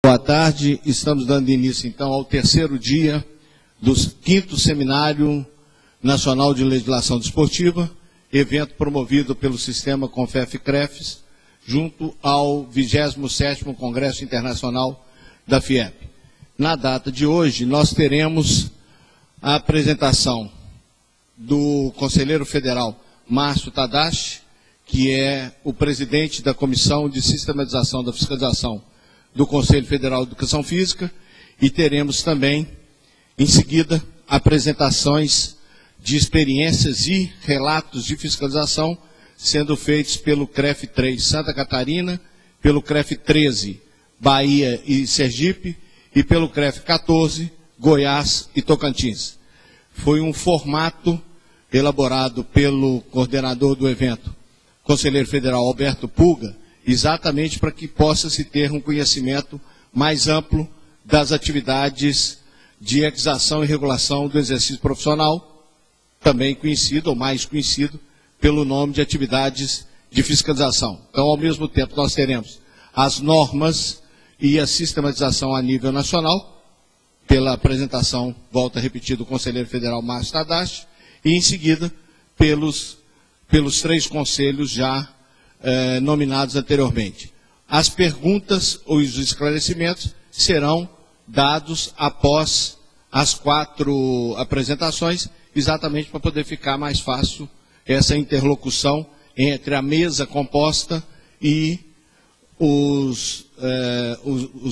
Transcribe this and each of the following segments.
Boa tarde, estamos dando início então ao terceiro dia do 5º Seminário Nacional de Legislação Desportiva, evento promovido pelo Sistema CONFEF-CREFES, junto ao 27º Congresso Internacional da FIEP. Na data de hoje, nós teremos a apresentação do conselheiro federal Márcio Tadashi, que é o presidente da Comissão de Sistematização da Fiscalização do Conselho Federal de Educação Física, e teremos também, em seguida, apresentações de experiências e relatos de fiscalização sendo feitos pelo CREF 3 Santa Catarina, pelo CREF 13 Bahia e Sergipe e pelo CREF 14 Goiás e Tocantins. Foi um formato elaborado pelo coordenador do evento, conselheiro federal Alberto Puga, exatamente para que possa se ter um conhecimento mais amplo das atividades de equação e regulação do exercício profissional, também conhecido, ou mais conhecido, pelo nome de atividades de fiscalização. Então, ao mesmo tempo, nós teremos as normas e a sistematização a nível nacional, pela apresentação, volta a repetir, do conselheiro federal Márcio Tadashi, e, em seguida, pelos 3 conselhos já nominados anteriormente. As perguntas ou os esclarecimentos serão dados após as 4 apresentações, exatamente para poder ficar mais fácil essa interlocução entre a mesa composta e os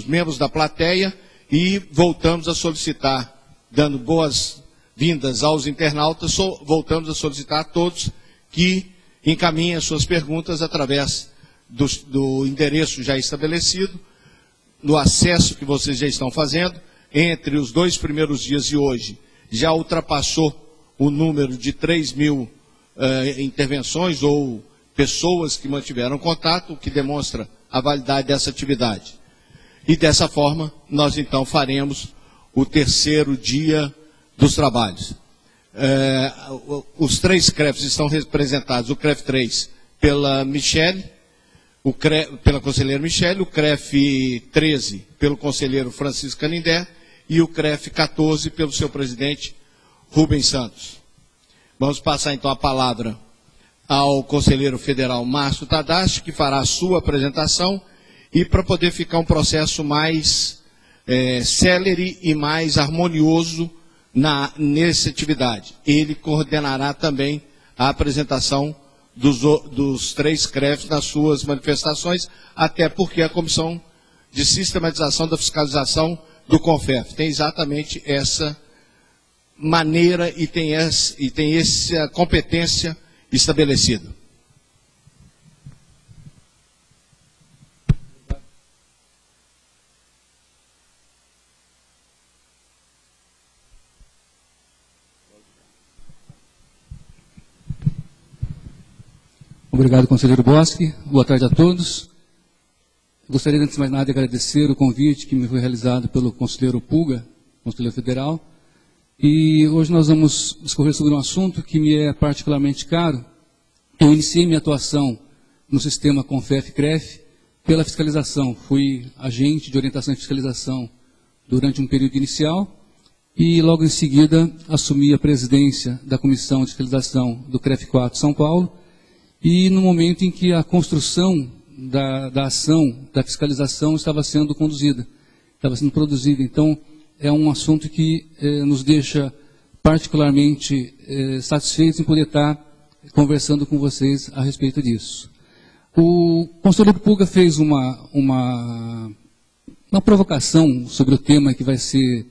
membros da plateia, e voltamos a solicitar, dando boas-vindas aos internautas, voltamos a solicitar a todos que encaminhem as suas perguntas através do endereço já estabelecido, no acesso que vocês já estão fazendo. Entre os 2 primeiros dias e hoje, já ultrapassou o número de 3.000 intervenções ou pessoas que mantiveram contato, o que demonstra a validade dessa atividade. E dessa forma, nós então faremos o terceiro dia dos trabalhos. Os 3 CREFs estão representados, o CREF 3 pela Michele, pela conselheira Michele, o CREF 13 pelo conselheiro Francisco Canindé e o CREF 14 pelo seu presidente Rubens Santos. Vamos passar então a palavra ao conselheiro federal Márcio Tadashi, que fará a sua apresentação, e para poder ficar um processo mais célere e mais harmonioso nessa atividade. Ele coordenará também a apresentação dos 3 CREFs nas suas manifestações, até porque a Comissão de Sistematização da Fiscalização do CONFEF tem exatamente essa maneira e tem essa competência estabelecida. Obrigado, conselheiro Boschi. Boa tarde a todos. Gostaria, antes de mais nada, de agradecer o convite que me foi realizado pelo conselheiro Puga, conselheiro federal. E hoje nós vamos discorrer sobre um assunto que me é particularmente caro. Eu iniciei minha atuação no sistema CONFEF-CREF pela fiscalização. Fui agente de orientação e fiscalização durante um período inicial e logo em seguida assumi a presidência da Comissão de Fiscalização do CREF 4 São Paulo. E no momento em que a construção da ação, da fiscalização, estava sendo conduzida, estava sendo produzida. Então, é um assunto que nos deixa particularmente satisfeitos em poder estar conversando com vocês a respeito disso. O conselheiro Puga fez uma provocação sobre o tema que vai ser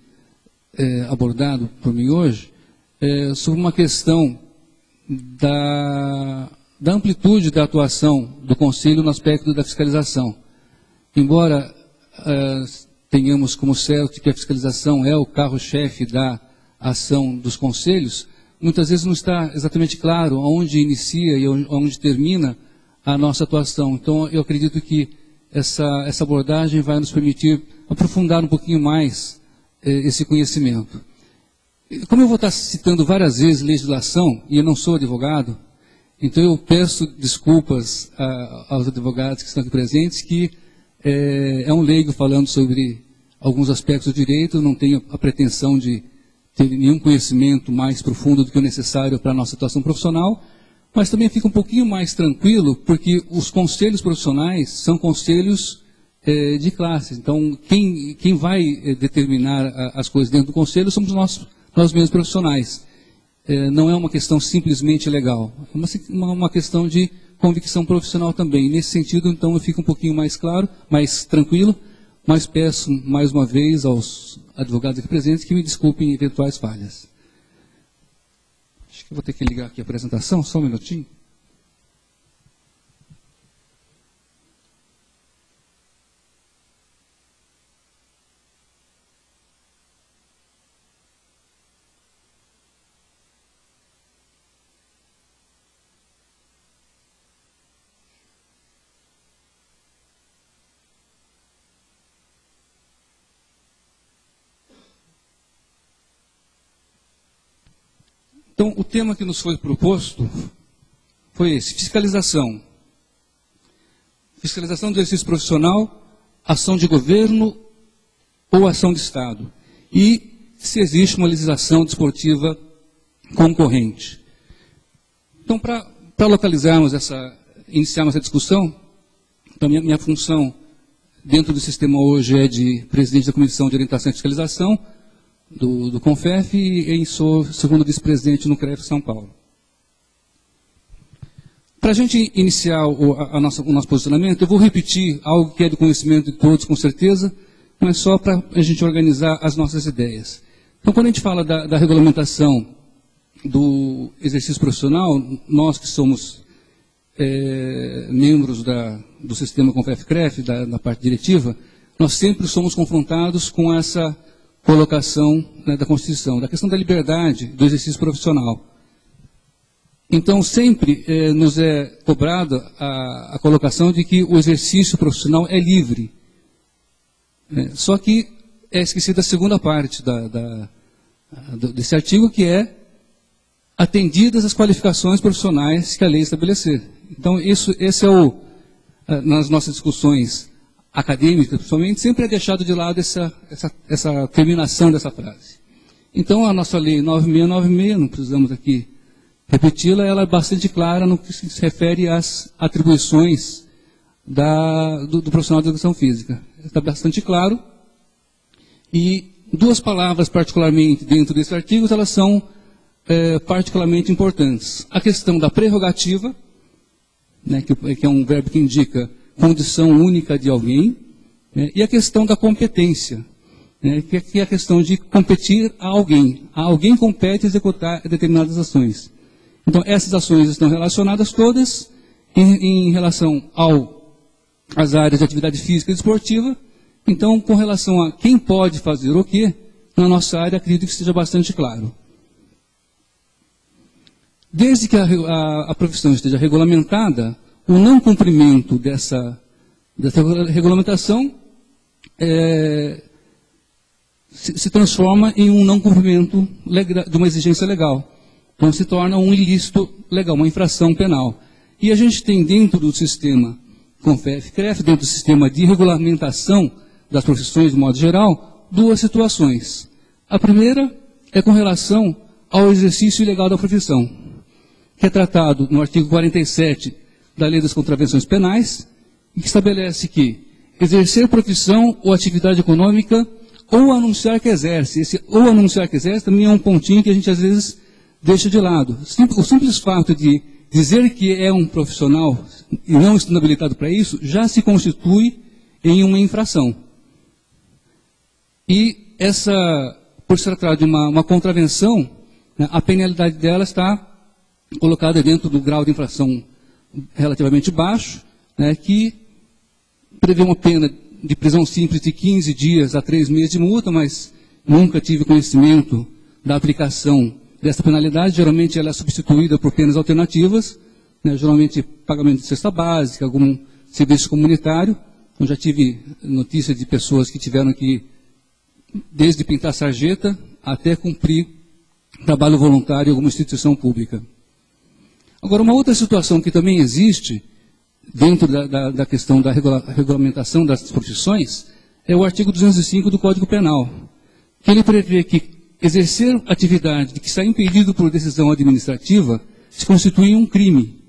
abordado por mim hoje, sobre uma questão da amplitude da atuação do Conselho no aspecto da fiscalização. Embora tenhamos como certo que a fiscalização é o carro-chefe da ação dos conselhos, muitas vezes não está exatamente claro onde inicia e onde termina a nossa atuação. Então, eu acredito que essa abordagem vai nos permitir aprofundar um pouquinho mais esse conhecimento. Como eu vou estar citando várias vezes legislação, e eu não sou advogado, então eu peço desculpas aos advogados que estão aqui presentes, que é um leigo falando sobre alguns aspectos do direito, não tenho a pretensão de ter nenhum conhecimento mais profundo do que o necessário para a nossa situação profissional, mas também fica um pouquinho mais tranquilo, porque os conselhos profissionais são conselhos de classe. Então, quem vai determinar as coisas dentro do conselho somos nós mesmos profissionais. Não é uma questão simplesmente legal, é uma questão de convicção profissional também. Nesse sentido, então, eu fico um pouquinho mais claro, mais tranquilo, mas peço mais uma vez aos advogados aqui presentes que me desculpem eventuais falhas. Acho que vou ter que ligar aqui a apresentação, só um minutinho. Então, o tema que nos foi proposto foi esse: fiscalização. Fiscalização do exercício profissional, ação de governo ou ação de Estado. E se existe uma legislação desportiva concorrente. Então, para localizarmos iniciarmos essa discussão, então minha função dentro do sistema hoje é de presidente da Comissão de Orientação e Fiscalização do CONFEF e sou segundo vice-presidente no CREF São Paulo. Para a gente iniciar o nosso posicionamento, eu vou repetir algo que é do conhecimento de todos, com certeza, mas só para a gente organizar as nossas ideias. Então, quando a gente fala da regulamentação do exercício profissional, nós que somos membros do sistema CONFEF-CREF, da parte diretiva, nós sempre somos confrontados com essa colocação, né, da Constituição, da questão da liberdade do exercício profissional. Então, sempre nos é cobrada a colocação de que o exercício profissional é livre. Só que é esquecida a segunda parte desse artigo, que é atendidas as qualificações profissionais que a lei estabelecer. Então, esse é nas nossas discussões acadêmicas, principalmente, sempre é deixado de lado essa terminação dessa frase. Então, a nossa lei 9696, não precisamos aqui repeti-la, ela é bastante clara no que se refere às atribuições do profissional de educação física. Está bastante claro. E duas palavras, particularmente, dentro desses artigos, elas são particularmente importantes. A questão da prerrogativa, né, que é um verbo que indica condição única de alguém, né, e a questão da competência, né, que é a questão de competir a alguém. A alguém compete executar determinadas ações. Então, essas ações estão relacionadas todas em relação às áreas de atividade física e esportiva. Então, com relação a quem pode fazer o quê, na nossa área, acredito que seja bastante claro. Desde que a profissão esteja regulamentada, o não cumprimento dessa regulamentação se transforma em um não cumprimento de uma exigência legal. Então se torna um ilícito legal, uma infração penal. E a gente tem dentro do sistema CONFEF-CREF, dentro do sistema de regulamentação das profissões de modo geral, duas situações. A primeira é com relação ao exercício ilegal da profissão, que é tratado no artigo 47 da Lei das Contravenções Penais, e que estabelece que exercer profissão ou atividade econômica ou anunciar que exerce. Esse ou anunciar que exerce também é um pontinho que a gente às vezes deixa de lado. O simples fato de dizer que é um profissional e não estando habilitado para isso, já se constitui em uma infração. E por se tratar de uma contravenção, né, a penalidade dela está colocada dentro do grau de infração relativamente baixo, né, que prevê uma pena de prisão simples de 15 dias a 3 meses de multa, mas nunca tive conhecimento da aplicação dessa penalidade. Geralmente ela é substituída por penas alternativas, né, geralmente pagamento de cesta básica, algum serviço comunitário. Eu já tive notícia de pessoas que tiveram que, desde pintar sarjeta até cumprir trabalho voluntário em alguma instituição pública. Agora, uma outra situação que também existe dentro da questão da regulamentação das profissões, é o artigo 205 do Código Penal, que ele prevê que exercer atividade de que está impedido por decisão administrativa se constitui um crime.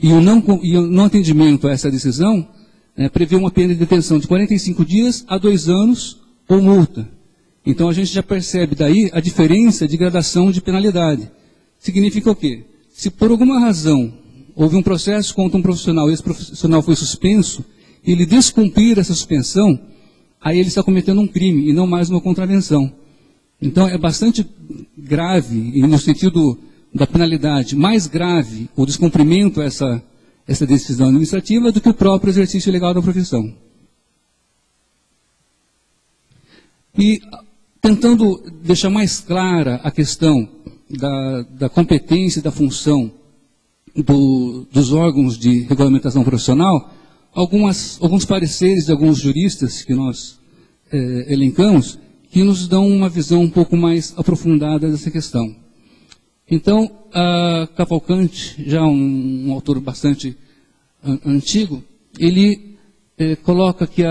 E o não atendimento a essa decisão prevê uma pena de detenção de 45 dias a 2 anos ou multa. Então a gente já percebe daí a diferença de gradação de penalidade. Significa o quê? Se por alguma razão houve um processo contra um profissional e esse profissional foi suspenso, e ele descumprir essa suspensão, aí ele está cometendo um crime e não mais uma contravenção. Então é bastante grave, e no sentido da penalidade, mais grave o descumprimento a essa decisão administrativa do que o próprio exercício legal da profissão. E tentando deixar mais clara a questão da competência e da função dos órgãos de regulamentação profissional, alguns pareceres de alguns juristas que nós elencamos, que nos dão uma visão um pouco mais aprofundada dessa questão. Então, a Cavalcante, já um autor bastante antigo, ele coloca que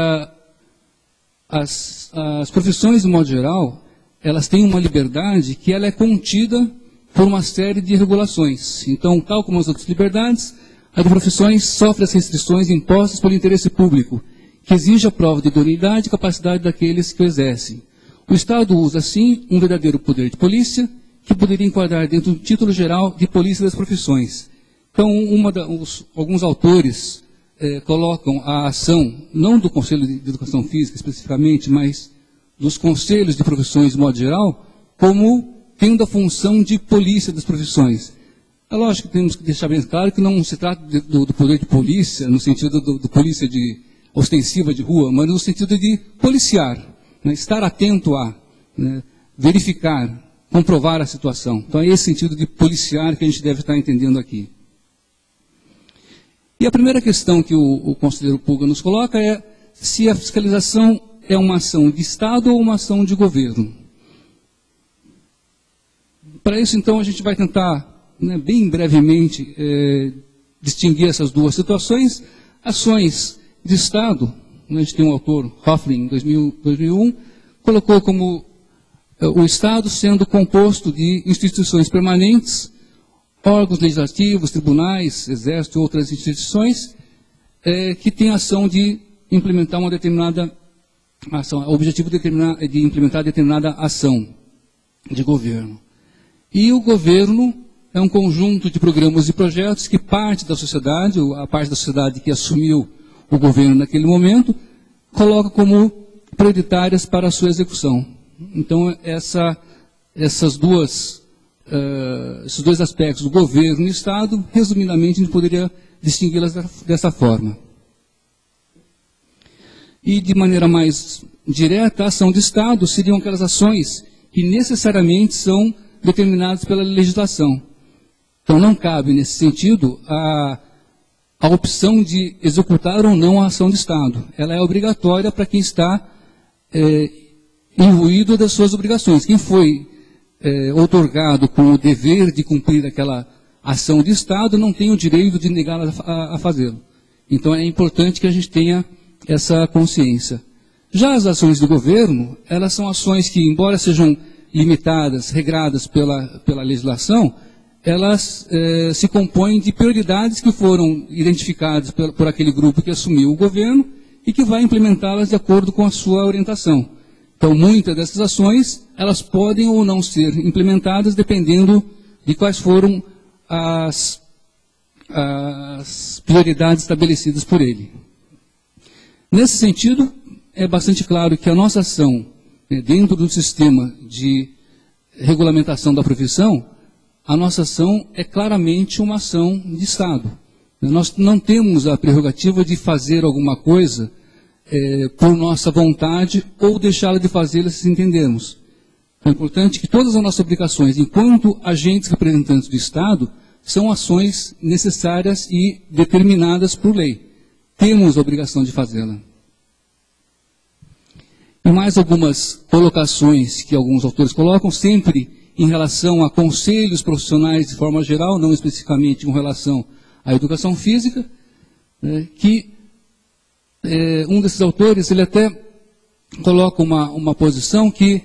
as profissões, de modo geral, elas têm uma liberdade que ela é contida por uma série de regulações. Então, tal como as outras liberdades, a de profissões sofre as restrições impostas pelo interesse público, que exige a prova de idoneidade e capacidade daqueles que o exercem. O Estado usa, assim, um verdadeiro poder de polícia, que poderia enquadrar dentro do título geral de polícia das profissões. Então, alguns autores colocam a ação, não do Conselho de Educação Física especificamente, mas dos conselhos de profissões de modo geral, como tendo a função de polícia das profissões. É lógico que temos que deixar bem claro que não se trata do poder de polícia, no sentido do polícia ostensiva de rua, mas no sentido de policiar, né, estar atento a, né, verificar, comprovar a situação. Então é esse sentido de policiar que a gente deve estar entendendo aqui. E a primeira questão que o conselheiro Pulga nos coloca é se a fiscalização é uma ação de Estado ou uma ação de governo. Para isso, então, a gente vai tentar, né, bem brevemente, distinguir essas duas situações. Ações de Estado, né, a gente tem um autor, Hoffling, em 2001, colocou como o Estado sendo composto de instituições permanentes, órgãos legislativos, tribunais, exército e outras instituições, que têm a ação de implementar uma determinada ação, o objetivo de implementar determinada ação de governo. E o governo é um conjunto de programas e projetos que parte da sociedade, a parte da sociedade que assumiu o governo naquele momento, coloca como prioritárias para a sua execução. Então, esses dois aspectos, o governo e o Estado, resumidamente, a gente poderia distingui-las dessa forma. E, de maneira mais direta, a ação de Estado seriam aquelas ações que necessariamente são determinadas pela legislação. Então, não cabe, nesse sentido, a opção de executar ou não a ação de Estado. Ela é obrigatória para quem está imbuído das suas obrigações. Quem foi outorgado com o dever de cumprir aquela ação de Estado não tem o direito de negá-la a fazê-lo. Então, é importante que a gente tenha essa consciência. Já as ações do governo, elas são ações que, embora sejam limitadas, regradas pela legislação, elas se compõem de prioridades que foram identificadas por aquele grupo que assumiu o governo e que vai implementá-las de acordo com a sua orientação. Então, muitas dessas ações, elas podem ou não ser implementadas dependendo de quais foram as prioridades estabelecidas por ele. Nesse sentido, é bastante claro que a nossa ação, dentro do sistema de regulamentação da profissão, a nossa ação é claramente uma ação de Estado. Nós não temos a prerrogativa de fazer alguma coisa por nossa vontade ou deixá-la de fazê-la se entendermos. É importante que todas as nossas obrigações, enquanto agentes representantes do Estado, são ações necessárias e determinadas por lei. Temos a obrigação de fazê-la. E mais algumas colocações que alguns autores colocam, sempre em relação a conselhos profissionais de forma geral, não especificamente com relação à educação física. que um desses autores, ele até coloca uma posição que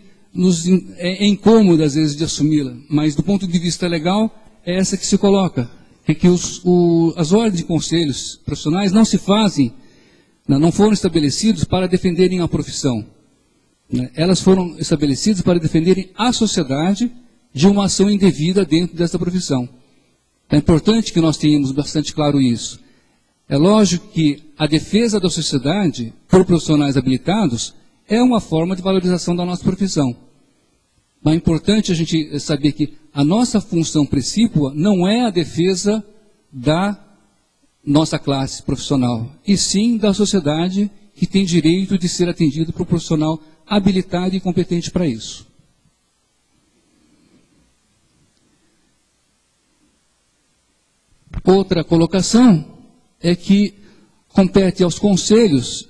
é incômoda às vezes de assumi-la, mas do ponto de vista legal é essa que se coloca, que as ordens de conselhos profissionais não se fazem, não foram estabelecidos para defenderem a profissão, elas foram estabelecidas para defenderem a sociedade de uma ação indevida dentro dessa profissão. É importante que nós tenhamos bastante claro isso. É lógico que a defesa da sociedade por profissionais habilitados é uma forma de valorização da nossa profissão. Mas é importante a gente saber que a nossa função principal não é a defesa da nossa classe profissional, e sim da sociedade que tem direito de ser atendido por um profissional habilitado e competente para isso. Outra colocação é que compete aos conselhos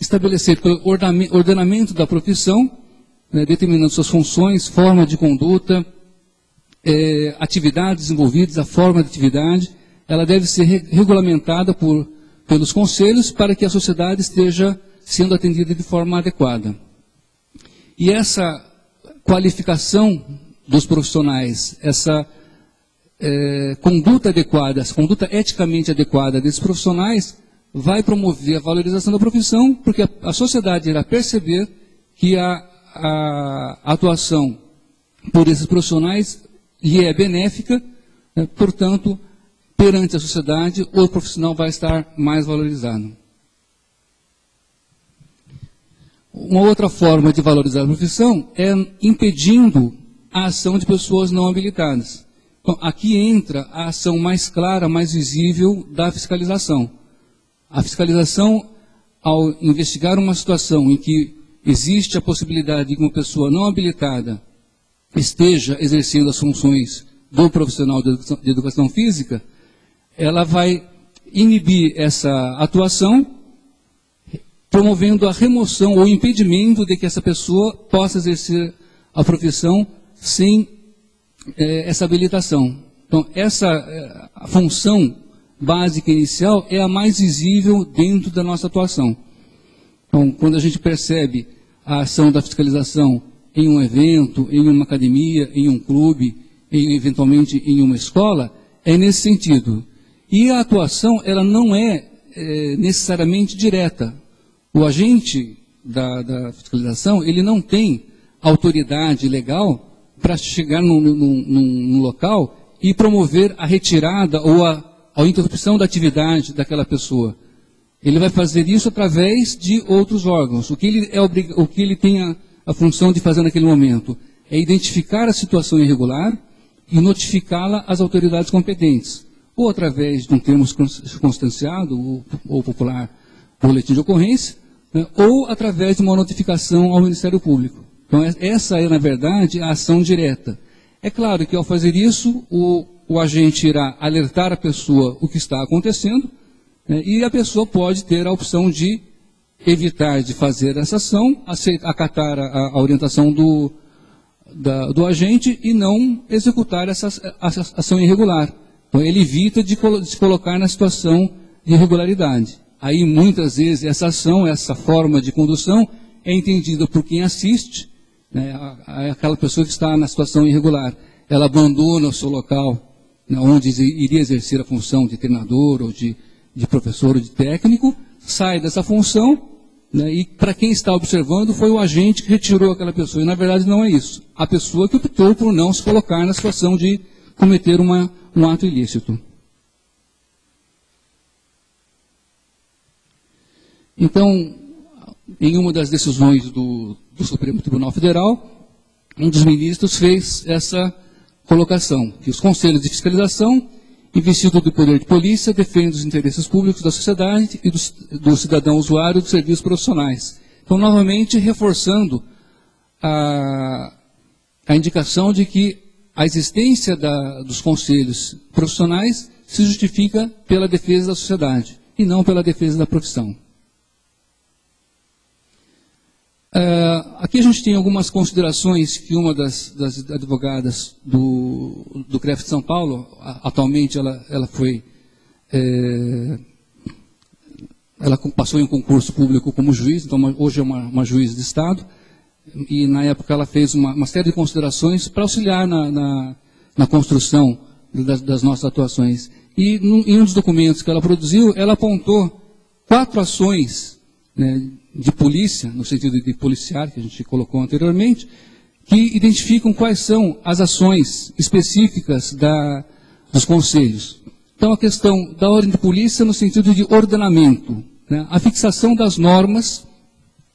estabelecer pelo ordenamento da profissão, determinando suas funções, forma de conduta, atividades desenvolvidas, a forma de atividade, ela deve ser regulamentada pelos conselhos para que a sociedade esteja sendo atendida de forma adequada. E essa qualificação dos profissionais, essa conduta adequada, essa conduta eticamente adequada desses profissionais, vai promover a valorização da profissão, porque a sociedade irá perceber que a atuação por esses profissionais lhe é benéfica, portanto, perante a sociedade, o profissional vai estar mais valorizado. Uma outra forma de valorizar a profissão é impedindo a ação de pessoas não habilitadas. Então, aqui entra a ação mais clara, mais visível da fiscalização. A fiscalização, ao investigar uma situação em que existe a possibilidade de que uma pessoa não habilitada esteja exercendo as funções do profissional de educação física, ela vai inibir essa atuação, promovendo a remoção ou impedimento de que essa pessoa possa exercer a profissão sem essa habilitação. Então, essa função básica inicial é a mais visível dentro da nossa atuação. Então, quando a gente percebe a ação da fiscalização em um evento, em uma academia, em um clube, eventualmente em uma escola, é nesse sentido. E a atuação, ela não é necessariamente direta. O agente da fiscalização, ele não tem autoridade legal para chegar num local e promover a retirada ou a interrupção da atividade daquela pessoa. Ele vai fazer isso através de outros órgãos. O que ele tem a função de fazer naquele momento é identificar a situação irregular e notificá-la às autoridades competentes, ou através de um termo circunstanciado, ou popular boletim de ocorrência, ou através de uma notificação ao Ministério Público. Então, essa é, na verdade, a ação direta. É claro que, ao fazer isso, o agente irá alertar a pessoa o que está acontecendo, e a pessoa pode ter a opção de evitar de fazer essa ação, acatar a orientação do agente e não executar essa ação irregular. Então, ele evita de se colocar na situação de irregularidade. Aí, muitas vezes, essa ação, essa forma de condução é entendida por quem assiste, aquela pessoa que está na situação irregular. Ela abandona o seu local, onde iria exercer a função de treinador, ou de professor, ou de técnico, sai dessa função, e para quem está observando foi o agente que retirou aquela pessoa. E, na verdade, não é isso. A pessoa que optou por não se colocar na situação de cometer um ato ilícito. Então, em uma das decisões do Supremo Tribunal Federal, um dos ministros fez essa colocação, que os conselhos de fiscalização, investidos do poder de polícia, defendem os interesses públicos da sociedade e do cidadão usuário dos serviços profissionais. Então, novamente, reforçando a indicação de que a existência dos conselhos profissionais se justifica pela defesa da sociedade e não pela defesa da profissão. Aqui a gente tem algumas considerações que uma das advogadas do CREF de São Paulo, atualmente ela foi ela passou em um concurso público como juiz, então hoje é uma juíza de Estado, e na época ela fez uma série de considerações para auxiliar na construção das nossas atuações. E em um dos documentos que ela produziu, ela apontou 4 ações, né, de polícia, no sentido de policiar, que a gente colocou anteriormente, que identificam quais são as ações específicas dos conselhos. Então, a questão da ordem de polícia no sentido de ordenamento, né, a fixação das normas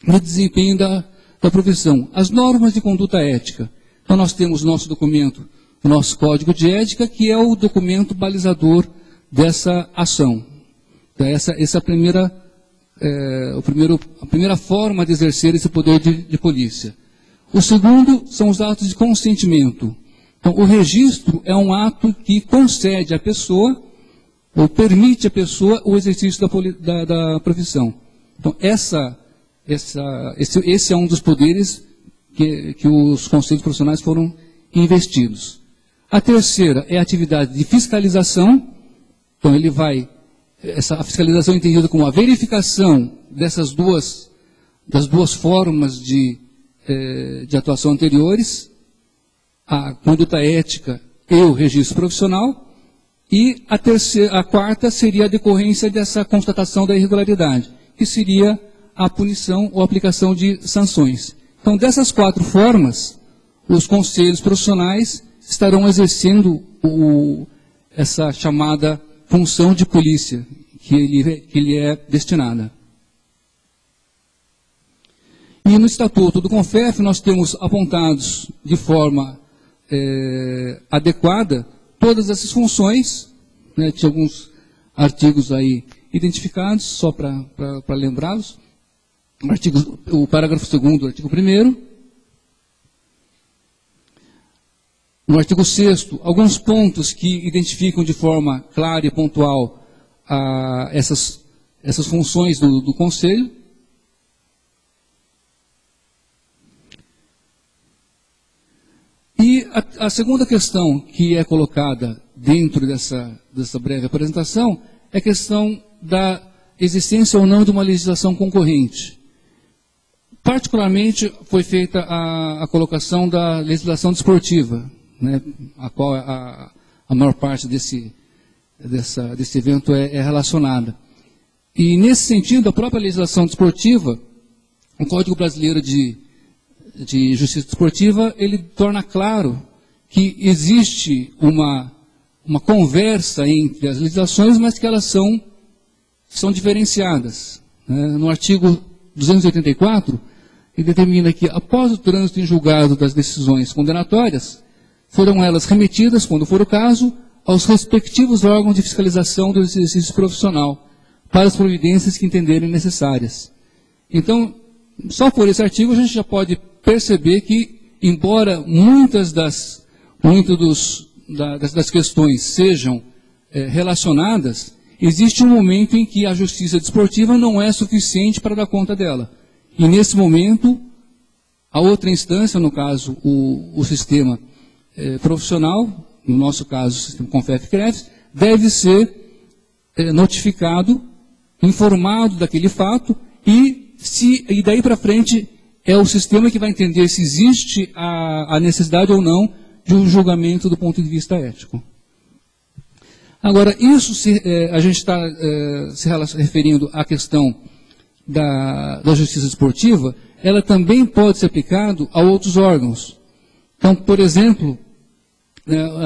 no desempenho da profissão, as normas de conduta ética. Então, nós temos nosso documento, o nosso Código de Ética, que é o documento balizador dessa ação. Então, essa é a primeira forma de exercer esse poder de polícia. O segundo são os atos de consentimento. Então, o registro é um ato que concede à pessoa, ou permite à pessoa, o exercício da profissão. Então, esse é um dos poderes que os conselhos profissionais foram investidos. A terceira é a atividade de fiscalização. Então, a fiscalização é entendida como a verificação das duas formas de atuação anteriores, a conduta ética e o registro profissional, e a quarta seria a decorrência dessa constatação da irregularidade, que seria a punição ou aplicação de sanções. Então, dessas 4 formas, os conselhos profissionais estarão exercendo essa chamada função de polícia que ele é destinada. E no Estatuto do CONFEF nós temos apontados de forma adequada todas essas funções, né, tinha alguns artigos aí identificados, só para lembrá-los. O parágrafo 2º do artigo 1º. No artigo 6º, alguns pontos que identificam de forma clara e pontual essas funções do Conselho. E a segunda questão que é colocada dentro dessa breve apresentação é a questão da existência ou não de uma legislação concorrente. Particularmente foi feita a colocação da legislação desportiva, né, a qual a maior parte desse evento é relacionada. E nesse sentido, a própria legislação desportiva, o Código Brasileiro de Justiça Desportiva, ele torna claro que existe uma conversa entre as legislações, mas que elas são diferenciadas. Né? No artigo 284, ele determina que, após o trânsito em julgado das decisões condenatórias, foram elas remetidas, quando for o caso, aos respectivos órgãos de fiscalização do exercício profissional, para as providências que entenderem necessárias. Então, só por esse artigo a gente já pode perceber que, embora muitas das questões sejam relacionadas, existe um momento em que a justiça desportiva não é suficiente para dar conta dela. E nesse momento, a outra instância, no caso o sistema profissional, no nosso caso o sistema CONFEF-CREFS, deve ser notificado, informado daquele fato, e daí para frente é o sistema que vai entender se existe a necessidade ou não de um julgamento do ponto de vista ético. Agora, a gente está se referindo à questão da justiça desportiva, ela também pode ser aplicada a outros órgãos. Então, por exemplo,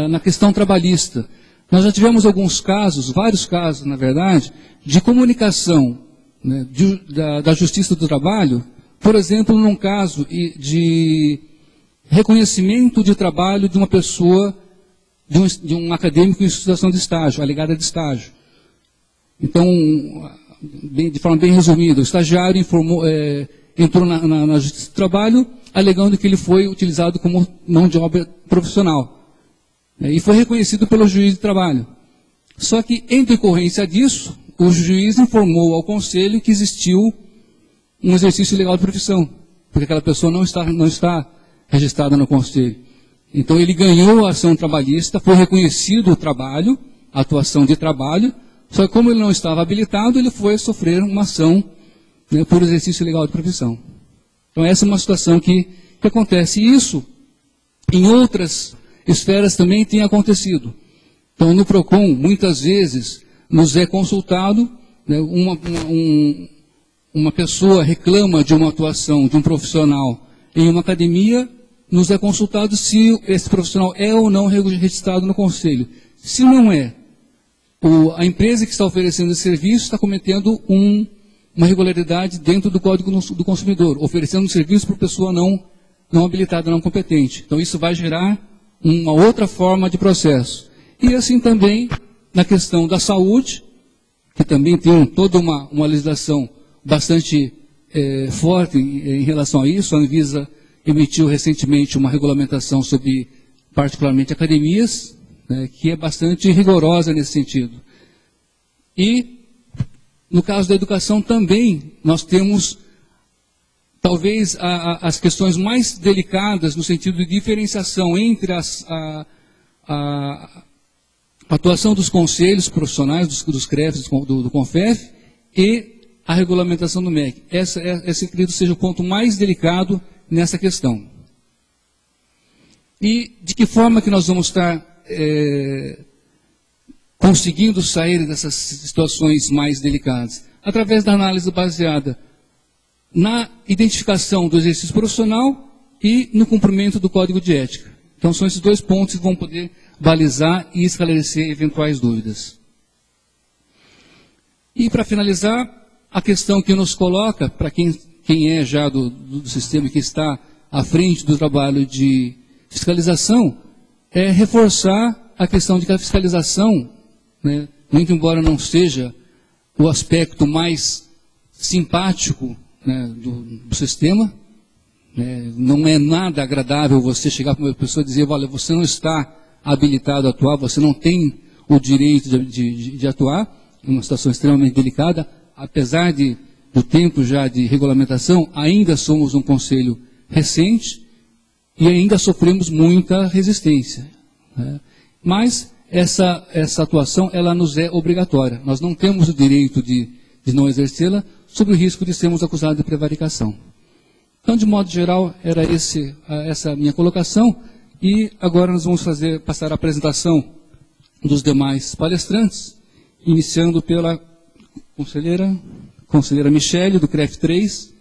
na questão trabalhista, nós já tivemos alguns casos, vários casos, na verdade, de comunicação, né, da Justiça do Trabalho, por exemplo, num caso de reconhecimento de trabalho de uma pessoa, de um acadêmico em situação de estágio, alegada de estágio. Então, de forma bem resumida, o estagiário entrou na Justiça do Trabalho alegando que ele foi utilizado como mão de obra profissional. E foi reconhecido pelo juiz de trabalho. Só que, em decorrência disso, o juiz informou ao conselho que existiu um exercício ilegal de profissão, porque aquela pessoa não está registrada no conselho. Então ele ganhou a ação trabalhista, foi reconhecido o trabalho, a atuação de trabalho, Só que como ele não estava habilitado, ele foi sofrer uma ação, né, por exercício ilegal de profissão. Então essa é uma situação que acontece. E isso, em outras esferas também tem acontecido. Então no PROCON, muitas vezes, nos é consultado, né, uma pessoa reclama de uma atuação de um profissional em uma academia, nos é consultado se esse profissional é ou não registrado no conselho. Se não é, a empresa que está oferecendo esse serviço está cometendo uma irregularidade dentro do Código do Consumidor, oferecendo um serviço para pessoa não habilitada, não competente. Então isso vai gerar uma outra forma de processo. E assim também na questão da saúde, que também tem toda uma legislação bastante forte em relação a isso. A Anvisa emitiu recentemente uma regulamentação sobre, particularmente, academias, né, que é bastante rigorosa nesse sentido. E, no caso da educação também, nós temos, talvez, as questões mais delicadas no sentido de diferenciação entre a atuação dos conselhos profissionais, dos CREFs, do CONFEF, e a regulamentação do MEC. Esse, acredito, seja o ponto mais delicado nessa questão. E de que forma que nós vamos estar conseguindo sair dessas situações mais delicadas? Através da análise baseada na identificação do exercício profissional e no cumprimento do Código de Ética. Então são esses dois pontos que vão poder balizar e esclarecer eventuais dúvidas. E para finalizar, a questão que nos coloca, para quem é já do sistema que está à frente do trabalho de fiscalização, é reforçar a questão de que a fiscalização, né, muito embora não seja o aspecto mais simpático, né, do sistema, né, não é nada agradável você chegar para uma pessoa e dizer, olha, você não está habilitado a atuar, você não tem o direito de atuar, em uma situação extremamente delicada, apesar do tempo já de regulamentação, ainda somos um conselho recente e ainda sofremos muita resistência, né? Mas essa atuação, ela nos é obrigatória. Nós não temos o direito de não exercê-la sob o risco de sermos acusados de prevaricação. Então, de modo geral, era essa minha colocação. E agora nós vamos passar a apresentação dos demais palestrantes, iniciando pela conselheira Michele, do CREF 3,